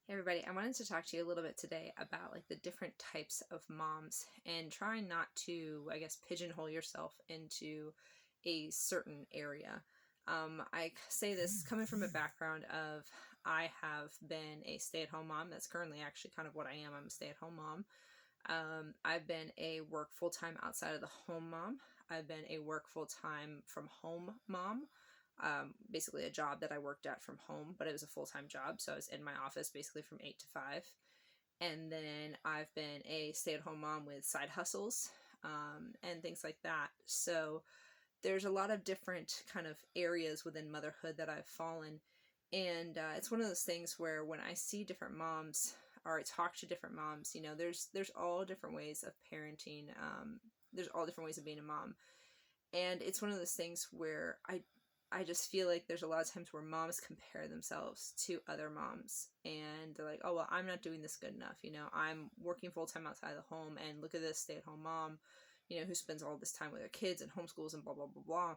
Hey everybody, I wanted to talk to you a little bit today about like the different types of moms and trying not to, pigeonhole yourself into a certain area. I say this coming from a background of I have been a stay-at-home mom. That's currently actually kind of what I am. I'm a stay-at-home mom. I've been a work full-time outside of the home mom. I've been a work full-time from home mom. Basically a job that I worked at from home, but it was a full-time job. So I was in my office basically from 8 to 5. And then I've been a stay-at-home mom with side hustles and things like that. So there's a lot of different kind of areas within motherhood that I've fallen. And it's one of those things where when I see different moms or I talk to different moms, there's all different ways of parenting. There's all different ways of being a mom. And it's one of those things where I just feel like there's a lot of times where moms compare themselves to other moms and they're like, oh, well, I'm not doing this good enough. I'm working full time outside of the home and look at this stay at home mom, who spends all this time with her kids and homeschools and blah, blah, blah, blah,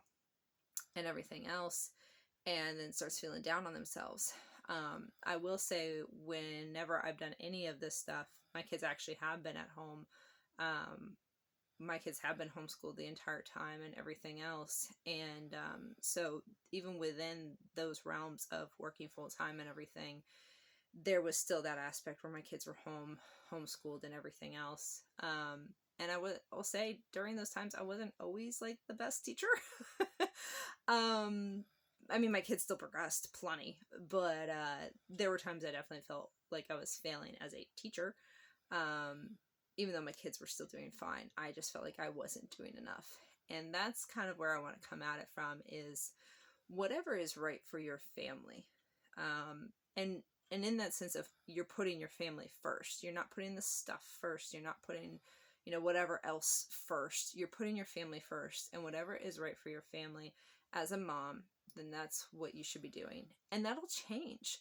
and everything else. And then starts feeling down on themselves. I will say whenever I've done any of this stuff, my kids actually have been at home. My kids have been homeschooled the entire time and everything else. And so even within those realms of working full time and everything, there was still that aspect where my kids were homeschooled and everything else. And I'll say during those times, I wasn't always like the best teacher. My kids still progressed plenty, but there were times I definitely felt like I was failing as a teacher. Even though my kids were still doing fine, I just felt like I wasn't doing enough. And that's kind of where I want to come at it from is whatever is right for your family. And in that sense of you're putting your family first. You're not putting the stuff first. You're not putting, whatever else first. You're putting your family first. And whatever is right for your family as a mom, then that's what you should be doing. And that'll change.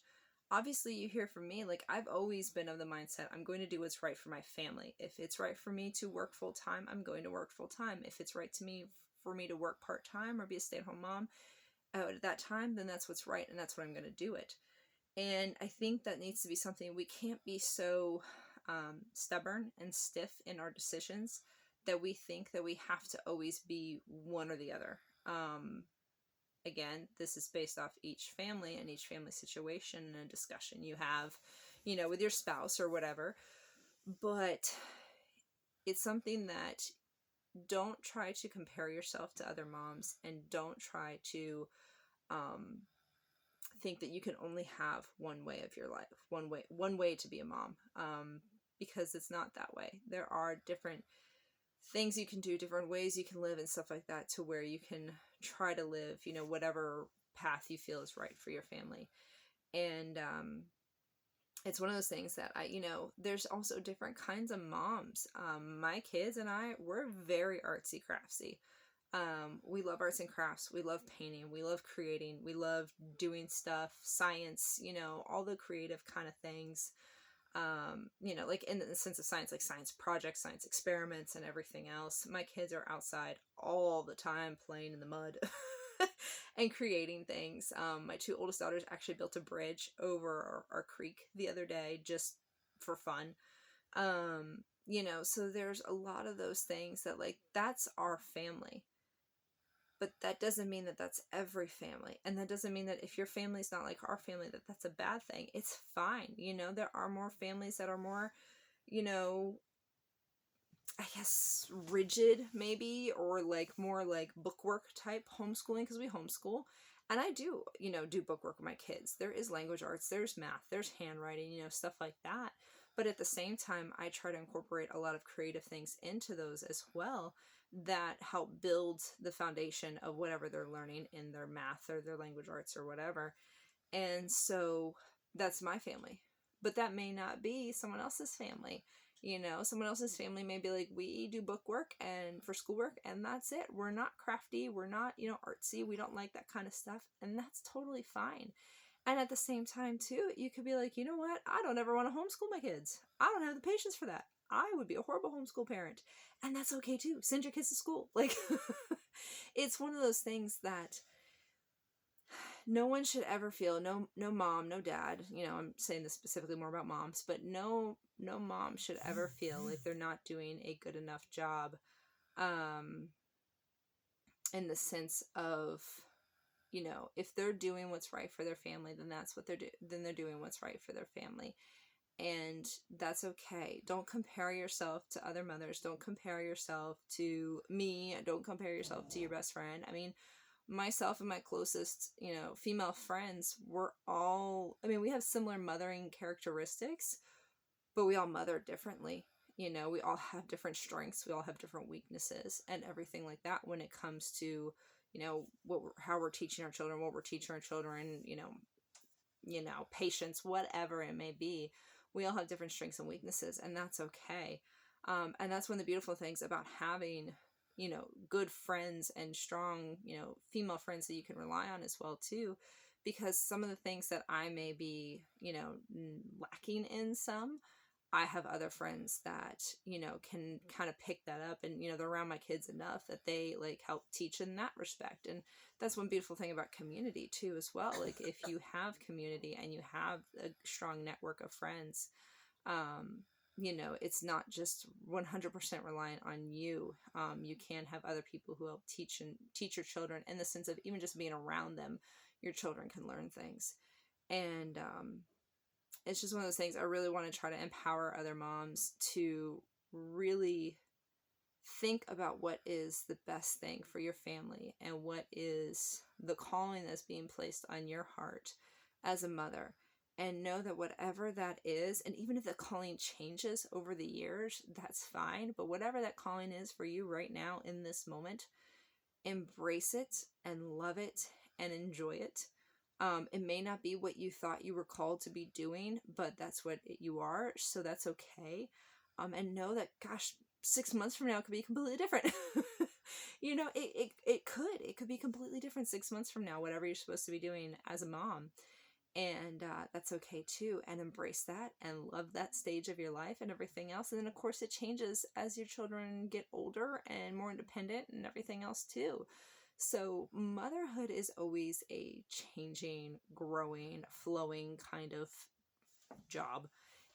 Obviously, you hear from me, like I've always been of the mindset, I'm going to do what's right for my family. If it's right for me to work full time, I'm going to work full time. If it's right for me to work part time or be a stay-at-home mom at that time, then that's what's right and that's what I'm going to do it. And I think that needs to be something we can't be so stubborn and stiff in our decisions that we think that we have to always be one or the other. Again, this is based off each family and each family situation and a discussion you have, with your spouse or whatever. But it's something that don't try to compare yourself to other moms and don't try to think that you can only have one way of your life, one way to be a mom, because it's not that way. There are different things you can do, different ways you can live and stuff like that to where you can try to live, whatever path you feel is right for your family. And it's one of those things that there's also different kinds of moms. My kids and I, we're very artsy craftsy. We love arts and crafts. We love painting. We love creating. We love doing stuff, science, all the creative kind of things. Like in the sense of science, like science projects, science experiments, and everything else. My kids are outside all the time playing in the mud and creating things. My two oldest daughters actually built a bridge over our creek the other day just for fun. So there's a lot of those things that like, that's our family. But that doesn't mean that that's every family. And that doesn't mean that if your family's not like our family, that that's a bad thing. It's fine. There are more families that are more, I guess, rigid maybe, or like more like bookwork type homeschooling, because we homeschool. And I do, do bookwork with my kids. There is language arts, there's math, there's handwriting, stuff like that. But at the same time, I try to incorporate a lot of creative things into those as well that help build the foundation of whatever they're learning in their math or their language arts or whatever. And so that's my family. But that may not be someone else's family. Someone else's family may be like, we do bookwork and for schoolwork and that's it. We're not crafty. We're not, artsy. We don't like that kind of stuff. And that's totally fine. And at the same time, too, you could be like, you know what? I don't ever want to homeschool my kids. I don't have the patience for that. I would be a horrible homeschool parent. And that's okay, too. Send your kids to school. Like, it's one of those things that no one should ever feel, no mom, no dad, I'm saying this specifically more about moms, but no mom should ever feel like they're not doing a good enough job, um in the sense of, if they're doing what's right for their family, then that's what then they're doing what's right for their family. And that's okay. Don't compare yourself to other mothers. Don't compare yourself to me. Don't compare yourself to your best friend. I mean, myself and my closest, female friends, we have similar mothering characteristics, but we all mother differently. We all have different strengths. We all have different weaknesses and everything like that when it comes to, how we're teaching our children, what we're teaching our children, patience, whatever it may be. We all have different strengths and weaknesses, and that's okay. And that's one of the beautiful things about having, good friends and strong, female friends that you can rely on as well too, because some of the things that I may be, lacking in some, I have other friends that, can kind of pick that up, and, they're around my kids enough that they like help teach in that respect. And that's one beautiful thing about community too, as well. Like if you have community and you have a strong network of friends, it's not just 100% reliant on you. You can have other people who help teach your children, in the sense of even just being around them, your children can learn things. And, it's just one of those things I really want to try to empower other moms to really think about what is the best thing for your family and what is the calling that's being placed on your heart as a mother. And know that whatever that is, and even if the calling changes over the years, that's fine. But whatever that calling is for you right now in this moment, embrace it and love it and enjoy it. It may not be what you thought you were called to be doing, but that's what you are. So that's okay. And know that, gosh, 6 months from now it could be completely different. It could be completely different 6 months from now, whatever you're supposed to be doing as a mom. And that's okay too. And embrace that and love that stage of your life and everything else. And then, of course, it changes as your children get older and more independent and everything else too. So motherhood is always a changing, growing, flowing kind of job.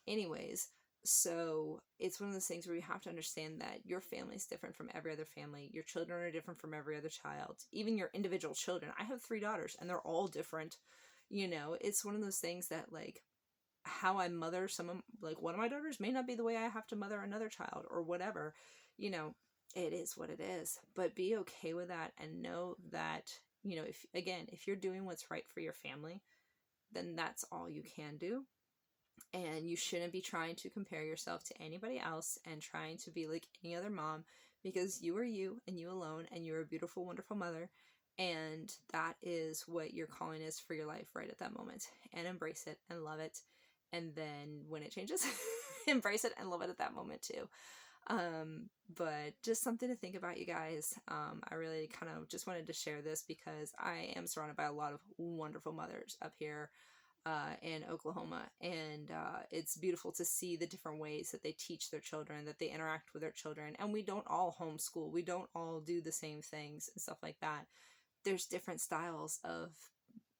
Anyways, so it's one of those things where you have to understand that your family is different from every other family. Your children are different from every other child. Even your individual children. I have 3 daughters and they're all different. It's one of those things that, like, how I mother one of my daughters may not be the way I have to mother another child or whatever. It is what it is. But be okay with that and know that, if you're doing what's right for your family, then that's all you can do. And you shouldn't be trying to compare yourself to anybody else and trying to be like any other mom, because you are you and you alone, and you're a beautiful, wonderful mother. And that is what your calling is for your life right at that moment. And embrace it and love it. And then when it changes, embrace it and love it at that moment too. But just something to think about, you guys. I really kind of just wanted to share this because I am surrounded by a lot of wonderful mothers up here in Oklahoma, and it's beautiful to see the different ways that they teach their children, that they interact with their children. And we don't all homeschool, we don't all do the same things and stuff like that. There's different styles of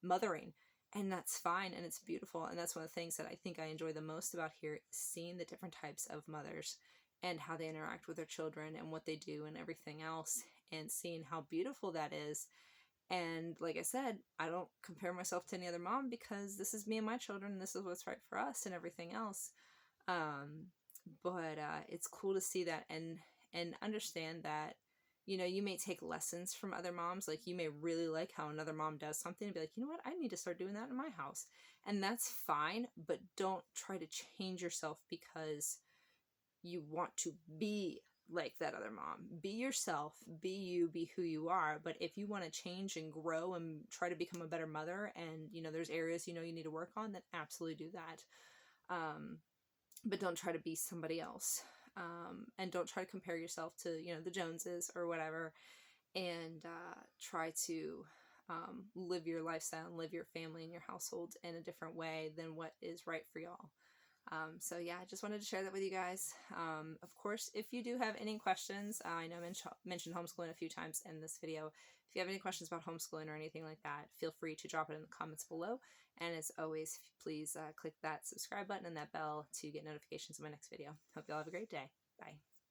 mothering, and that's fine, and it's beautiful. And that's one of the things that I think I enjoy the most about here, seeing the different types of mothers and how they interact with their children and what they do and everything else, and seeing how beautiful that is. And like I said, I don't compare myself to any other mom, because this is me and my children, and this is what's right for us and everything else. But it's cool to see that and understand that, you may take lessons from other moms. Like, you may really like how another mom does something and be like, you know what, I need to start doing that in my house. And that's fine, but don't try to change yourself because you want to be like that other mom. Be yourself, be you, be who you are. But if you want to change and grow and try to become a better mother, and there's areas you need to work on, then absolutely do that. But don't try to be somebody else. And don't try to compare yourself to the Joneses or whatever. And try to live your lifestyle and live your family and your household in a different way than what is right for y'all. So yeah, I just wanted to share that with you guys. Of course, if you do have any questions, I know I mentioned homeschooling a few times in this video. If you have any questions about homeschooling or anything like that, feel free to drop it in the comments below. And as always, please click that subscribe button and that bell to get notifications of my next video. Hope you all have a great day. Bye.